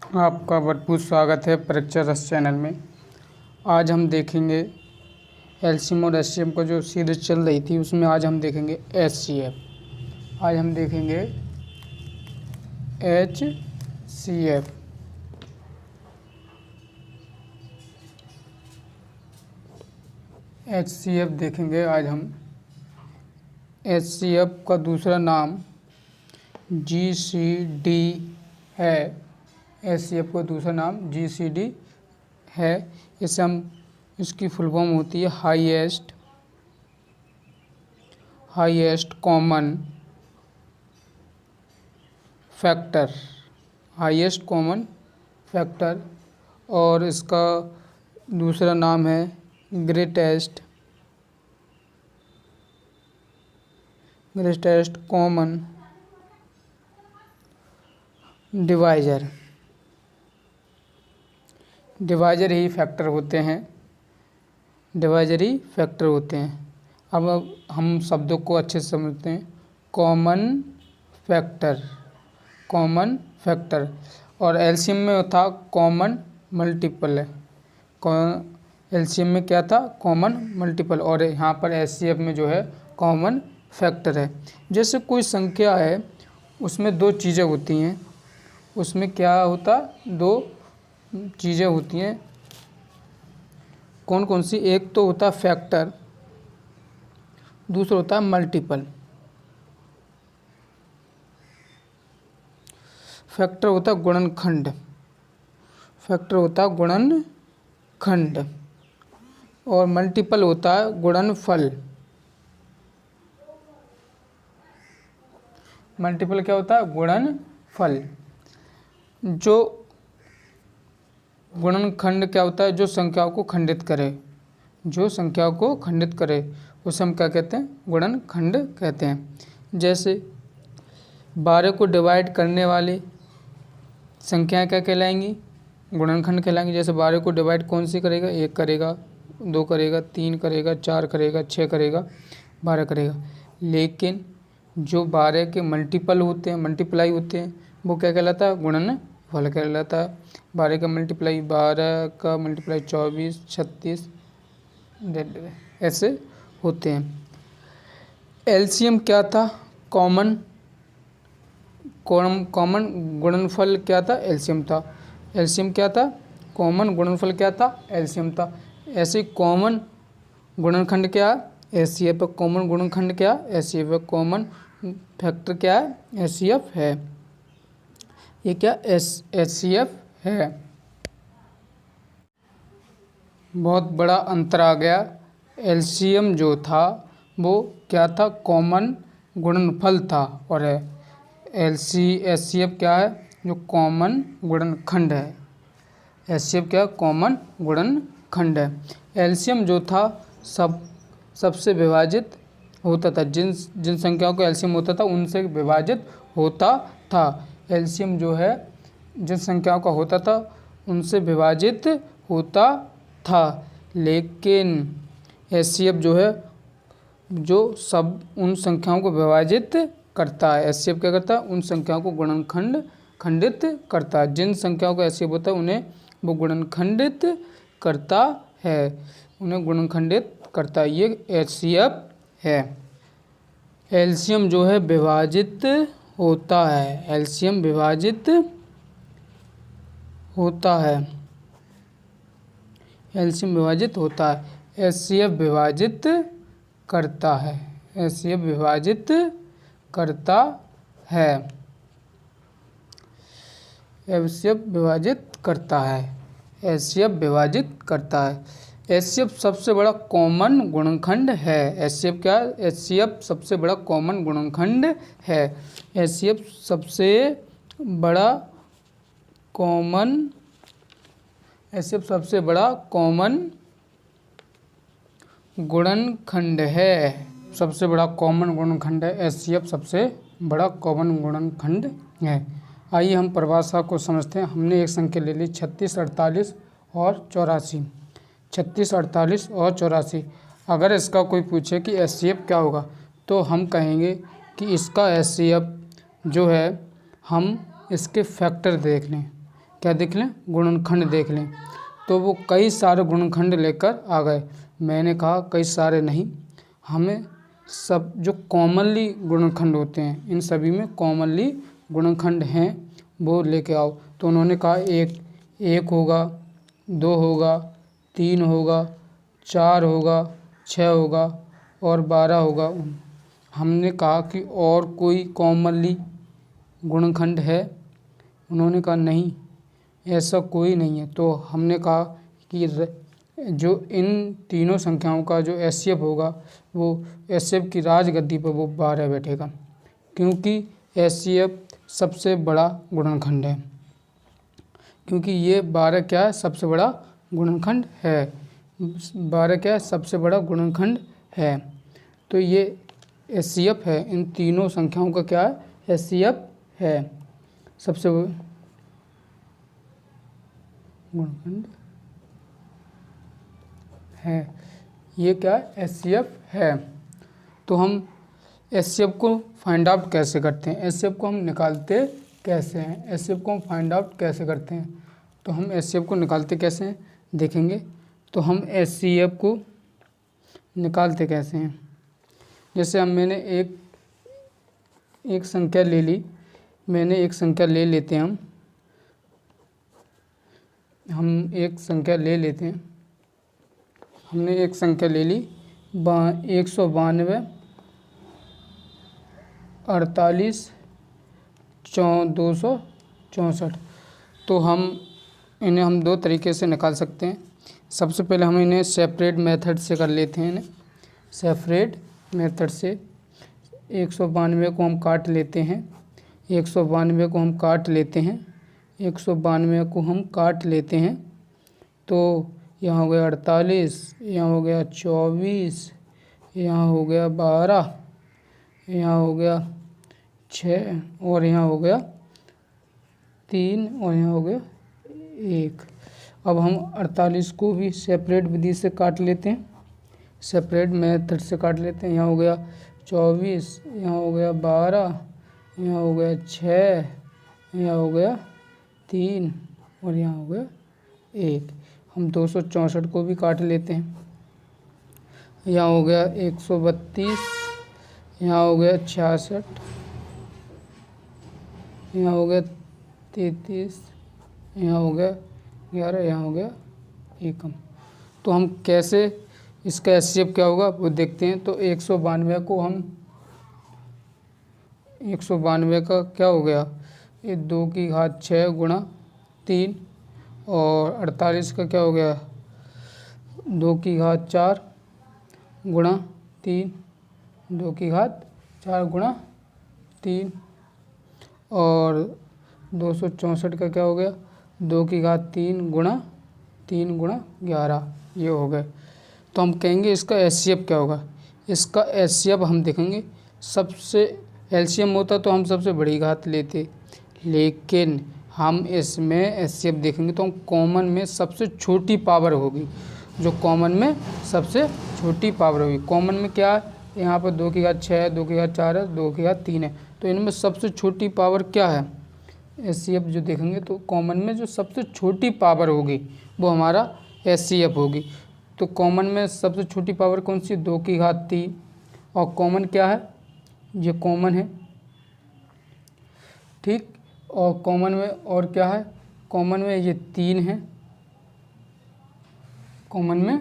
आपका बहुत स्वागत है परीक्षा रस चैनल में। आज हम देखेंगे एलसीएम और एचसीएफ को जो सीरीज चल रही थी उसमें आज हम देखेंगे एचसीएफ। आज हम देखेंगे एचसीएफ। एचसीएफ देखेंगे आज हम। एचसीएफ का दूसरा नाम जीसीडी है। एचसीएफ का दूसरा नाम जीसीडी है। इसे हम इसकी फुल फॉर्म होती है highest common factor. Highest common factor. और इसका दूसरा नाम है ग्रेटेस्ट कॉमन डिवाइजर। डिवाइजर ही फैक्टर होते हैं। अब हम शब्दों को अच्छे से समझते हैं। कॉमन फैक्टर और एलसीएम में था कॉमन मल्टीपल। एलसीएम में क्या था? Common multiple. और यहाँ पर एचसीएफ में जो है कॉमन फैक्टर है। जैसे कोई संख्या है उसमें दो चीज़ें होती हैं। उसमें क्या होता? दो चीज़ें होती हैं। कौन कौन सी? एक तो होता है फैक्टर, दूसरा होता है मल्टीपल। फैक्टर होता है गुणनखंड और मल्टीपल होता है गुणनफल। मल्टीपल क्या होता है? गुणनफल। जो गुणनखंड क्या होता है? जो संख्याओं को खंडित करे उसे हम क्या कहते हैं? गुणनखंड कहते हैं। जैसे 12 को डिवाइड करने वाली संख्याएं क्या कहलाएंगी? गुणनखंड कहलाएंगी। जैसे 12 को डिवाइड कौन सी करेगा? 1 करेगा, 2 करेगा, 3 करेगा, 4 करेगा, 6 करेगा, 12 करेगा। लेकिन जो 12 के मल्टीप्लाई होते हैं वो क्या कहलाता है? गुणनफल कहलाता है। 12 का मल्टीप्लाई 24, 36 ऐसे होते हैं। एलसीएम क्या था? कॉमन गुणनफल क्या था? एलसीएम था। एलसीएम क्या था? कॉमन गुणनफल क्या था? एलसीएम था। ऐसे कॉमन गुणनखंड क्या? एचसीएफ। कॉमन गुणनखंड क्या? एचसीएफ। कॉमन फैक्टर क्या है? एचसीएफ है। ये क्या? एचसीएफ है। बहुत बड़ा अंतर आ गया। एलसीएम जो था वो क्या था? कॉमन गुणनफल था। और एचसीएफ क्या है? जो कॉमन गुणनखंड है। एचसीएफ क्या? कॉमन गुणनखंड है। एलसीएम जो था सबसे विभाजित होता था। जिन संख्याओं का एलसीएम होता था उनसे विभाजित होता था। एलसीएम जो है जिन संख्याओं का होता था उनसे विभाजित होता था। लेकिन एचसीएफ जो है जो सब उन संख्याओं को विभाजित करता है। एचसीएफ क्या करता है? उन संख्याओं को खंडित करता है। जिन संख्याओं का एचसीएफ होता है उन्हें वो गुणनखंडित करता है। ये एचसीएफ है। एलसीएम जो है विभाजित होता है। एलसीएम विभाजित होता है। एलसीएम विभाजित होता है। एचसीएफ विभाजित करता है। एचसीएफ विभाजित करता है। एचसीएफ विभाजित करता है। एचसीएफ विभाजित करता है। एचसीएफ सबसे बड़ा कॉमन गुणनखंड है। एचसीएफ क्या? एचसीएफ सबसे बड़ा कॉमन गुणनखंड है। एचसीएफ सबसे बड़ा कॉमन गुणनखंड है। सबसे बड़ा कॉमन गुणनखंड है। एचसीएफ सबसे बड़ा कॉमन गुणनखंड है। आइए हम परिभाषा को समझते हैं। हमने एक संख्या ले ली 36, 48 और 84। 36, 48 और 84। अगर इसका कोई पूछे कि एचसीएफ क्या होगा तो हम कहेंगे कि इसका एचसीएफ जो है हम इसके फैक्टर देख लें क्या देख लें, गुणनखंड देख लें। तो वो कई सारे गुणनखंड लेकर आ गए। मैंने कहा कई सारे नहीं, हमें सब जो कॉमनली गुणनखंड होते हैं, इन सभी में कॉमनली गुणनखंड हैं वो लेके आओ। तो उन्होंने कहा एक होगा, 2 होगा, 3 होगा, 4 होगा, 6 होगा और 12 होगा। हमने कहा कि और कोई कॉमनली गुणनखंड है? उन्होंने कहा नहीं, ऐसा कोई नहीं है। तो हमने कहा कि जो इन तीनों संख्याओं का जो एचसीएफ होगा वो एचसीएफ की राजगद्दी पर वो 12 बैठेगा, क्योंकि एचसीएफ सबसे बड़ा गुणनखंड है। क्योंकि ये 12 क्या है, सबसे बड़ा गुणनखंड है। 12 क्या है, सबसे बड़ा गुणनखंड है। तो ये एचसीएफ है, इन तीनों संख्याओं का क्या है, एचसीएफ है, सबसे गुणनखंड है। ये क्या है, एचसीएफ है। तो हम एचसीएफ को फाइंड आउट कैसे करते हैं, एचसीएफ को हम निकालते कैसे हैं, एचसीएफ को हम फाइंड आउट कैसे करते हैं? तो हम एचसीएफ को निकालते कैसे हैं देखेंगे। तो हम एचसीएफ को निकालते कैसे हैं, जैसे मैंने एक संख्या ले ली, मैंने एक संख्या ले लेते हैं, हम एक संख्या ले लेते हैं। हमने एक संख्या ले ली 192 48 264। तो इन्हें हम 2 तरीके से निकाल सकते हैं। सबसे पहले हम इन्हें सेपरेट मेथड से कर लेते हैं। इन्हें सेपरेट मेथड से 192 को हम काट लेते हैं, 192 को हम काट लेते हैं, 192 को हम काट लेते हैं। तो यहाँ हो गया 48, यहाँ हो गया 24, यहाँ हो गया 12, यहाँ हो गया 6 और यहाँ हो गया 3 और यहाँ हो गया 1। अब हम 48 को भी सेपरेट विधि से काट लेते हैं, सेपरेट मेथड से काट लेते हैं। यहाँ हो गया 24, यहाँ हो गया 12, यहाँ हो गया 6, यहाँ हो गया 3 और यहाँ हो गया 1। हम 264 को भी काट लेते हैं। यहाँ हो गया 132, यहाँ हो गया 66, यहाँ हो गया 33, यहाँ हो गया 11, यहाँ हो गया 1। तो हम कैसे इसका एचसीएफ क्या होगा वो देखते हैं। तो 192 को हम 192 का क्या हो गया, ये 2 की घात 6 गुणा 3 और 48 का क्या हो गया 2 की घात 4 गुणा 3, 2 की घात 4 गुणा 3 और 264 का क्या हो गया 2 की घात 3 गुणा 11, ये हो गए। तो हम कहेंगे इसका एचसीएफ क्या होगा। इसका एचसीएफ हम देखेंगे, सबसे एलसीएम होता तो हम सबसे बड़ी घात लेते, लेकिन हम इसमें एचसीएफ देखेंगे तो हम कॉमन में सबसे छोटी पावर होगी, जो कॉमन में सबसे छोटी पावर होगी। कॉमन में क्या है, यहाँ पर 2 की घात 6 है, 2 की घात 4 है, 2 की घात 3 है। तो इनमें सबसे छोटी पावर क्या है, एचसीएफ जो देखेंगे तो कॉमन में जो सबसे छोटी पावर होगी वो हमारा एचसीएफ होगी। तो कॉमन में सबसे छोटी पावर कौन सी, 2 की घात 3। और कॉमन क्या है, ये कॉमन है, ठीक। और कॉमन में और क्या है, कॉमन में ये 3 है, कॉमन में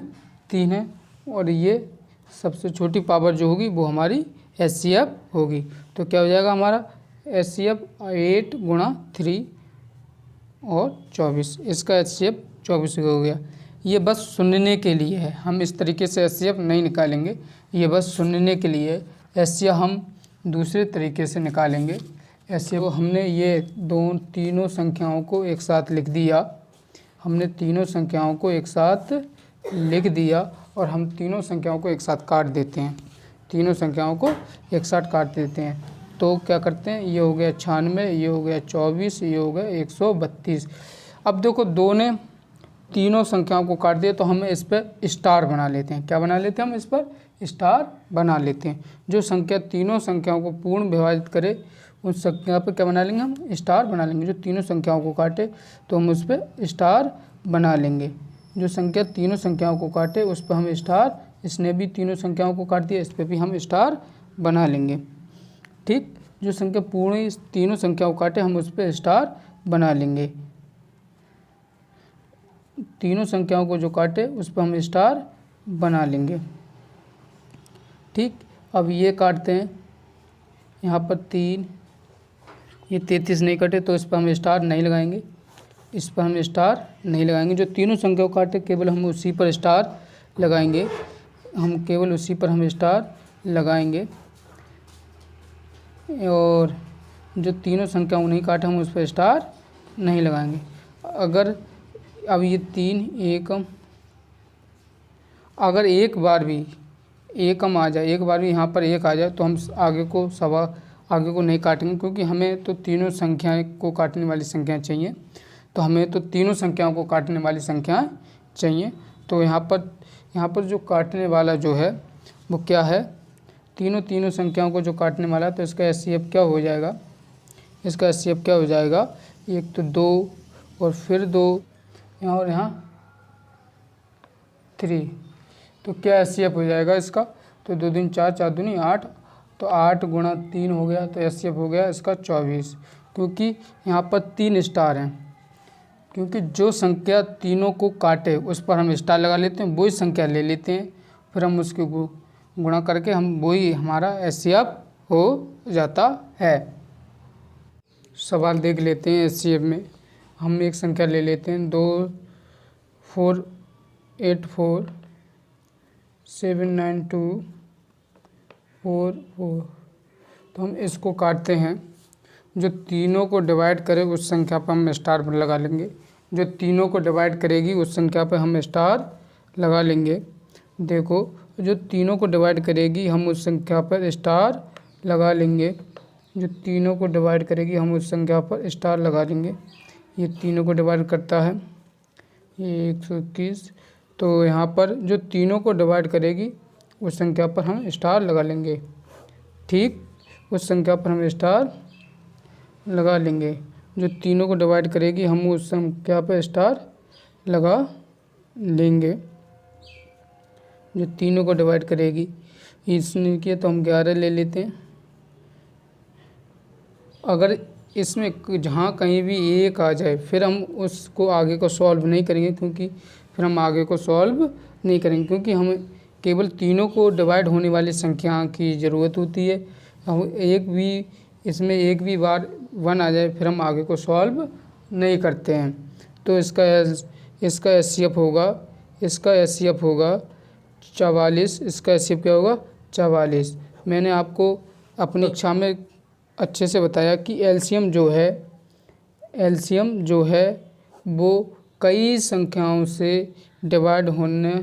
3 है। और ये सबसे छोटी पावर जो होगी वो हमारी एचसीएफ होगी। तो क्या हो जाएगा हमारा एचसीएफ 8 गुणा 3 और 24, इसका एचसीएफ 24 हो गया। ये बस सुनने के लिए है, हम इस तरीके से एचसीएफ नहीं निकालेंगे, ये बस सुनने के लिए। एचसीएफ हम दूसरे तरीके से निकालेंगे। ऐसे वो हमने ये तीनों संख्याओं को एक साथ लिख दिया, हमने तीनों संख्याओं को एक साथ लिख दिया और हम तीनों संख्याओं को एक साथ काट देते हैं, तीनों संख्याओं को एक साथ काट देते हैं। तो क्या करते हैं, ये हो गया 96, ये हो गया 24, ये हो गया 132। अब देखो दो ने तीनों संख्याओं को काट दिया तो हम इस पर स्टार बना लेते हैं। क्या बना लेते हैं, हम इस पर स्टार बना लेते हैं। जो संख्या तीनों संख्याओं को पूर्ण विभाजित करे उस संख्या पर क्या बना लेंगे, हम स्टार बना लेंगे। जो तीनों संख्याओं को काटे तो हम उस पर स्टार बना लेंगे। जो संख्या तीनों संख्याओं को काटे उस पर हम स्टार, इसने भी तीनों संख्याओं को काट दिया, इस पर भी हम स्टार बना लेंगे। ठीक, जो संख्या पूर्ण तीनों संख्याओं को काटे हम उस पर स्टार बना लेंगे। तीनों संख्याओं को जो काटे उस पर हम स्टार बना लेंगे। ठीक, अब ये काटते हैं, यहाँ पर 3, ये 33 नहीं कटे तो इस पर हम स्टार नहीं लगाएंगे, इस पर हम स्टार नहीं लगाएंगे। जो तीनों संख्याओं को काटे केवल हम उसी पर स्टार लगाएंगे, हम केवल उसी पर हम स्टार लगाएंगे। और जो तीनों संख्याओं नहीं काटे हम उस पर स्टार नहीं लगाएंगे। अगर अब ये 3 एकम, अगर एक बार भी एकम आ जाए, एक बार भी यहाँ पर 1 आ जाए तो हम आगे को नहीं काटेंगे, क्योंकि हमें तो तीनों संख्याएं को काटने वाली संख्याएं चाहिए। तो हमें तो तीनों संख्याओं को काटने वाली संख्याएं चाहिए। तो यहाँ पर जो काटने वाला जो है वो क्या है, तीनों संख्याओं को जो काटने वाला है, तो इसका एचसीएफ क्या हो जाएगा, इसका एचसीएफ क्या हो जाएगा, एक तो 2 और फिर 2 यहाँ और यहाँ 3, तो क्या एचसीएफ हो जाएगा इसका, तो 2 दूनी 4, 4 दूनी 8, तो 8 गुणा 3 हो गया, तो एचसीएफ हो गया इसका 24। क्योंकि यहाँ पर 3 स्टार हैं, क्योंकि जो संख्या तीनों को काटे उस पर हम स्टार लगा लेते हैं, वही संख्या ले लेते हैं, फिर हम उसके गुणा करके हम वही हमारा एचसीएफ हो जाता है। सवाल देख लेते हैं एचसीएफ में। हम एक संख्या ले लेते हैं 2 4 8 4 7 9 2 4 4, तो हम इसको काटते हैं। जो तीनों को डिवाइड करे उस संख्या पर हम स्टार लगा लेंगे, जो तीनों को डिवाइड करेगी उस संख्या पर हम स्टार लगा लेंगे। देखो, जो तीनों को डिवाइड करेगी हम उस संख्या पर स्टार लगा लेंगे, जो तीनों को डिवाइड करेगी हम उस संख्या पर स्टार लगा लेंगे। ये तीनों को डिवाइड करता है, ये 121, तो यहाँ पर जो तीनों को डिवाइड करेगी उस संख्या पर हम स्टार लगा लेंगे। ठीक, उस संख्या पर हम स्टार लगा लेंगे। जो तीनों को डिवाइड करेगी हम उस संख्या पर स्टार लगा लेंगे। जो तीनों को डिवाइड करेगी, इसने किया तो हम 11 ले लेते हैं। अगर इसमें जहाँ कहीं भी 1 आ जाए फिर हम उसको आगे को सॉल्व नहीं करेंगे, क्योंकि फिर हम आगे को सॉल्व नहीं करेंगे, क्योंकि हमें केवल तीनों को डिवाइड होने वाली संख्या की ज़रूरत होती है। हम इसमें एक भी बार 1 आ जाए फिर हम आगे को सॉल्व नहीं करते हैं। तो इसका एचसीएफ होगा, इसका एचसीएफ होगा 44, इसका एचसीएफ क्या होगा 44। मैंने आपको अपनी कक्षा में अच्छे से बताया कि एलसीएम जो है वो कई संख्याओं से डिवाइड होने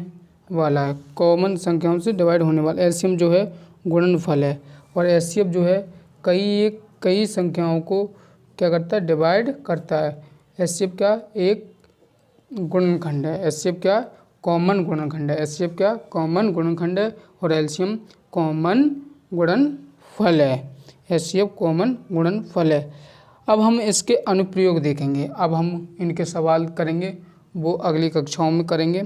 वाला है, कॉमन संख्याओं से डिवाइड होने वाला। एलसीएम जो है गुणनफल है, और एचसीएफ जो है कई संख्याओं को क्या करता है, डिवाइड करता है। एचसीएफ क्या, एक गुणनखंड है। एचसीएफ क्या, कॉमन गुणनखंड है। एचसीएफ क्या, कॉमन गुणनखंड है, और एलसीएम कॉमन गुणनफल है। एचसीएफ कॉमन गुणनफल है। अब हम इसके अनुप्रयोग देखेंगे। अब हम इनके सवाल करेंगे, वो अगली कक्षाओं में करेंगे।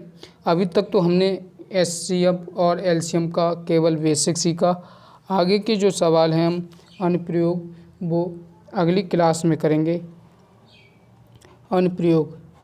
अभी तक तो हमने एचसीएफ और एलसीएम का केवल बेसिक सीखा। आगे के जो सवाल हैं हम अनुप्रयोग वो अगली क्लास में करेंगे। अनुप्रयोग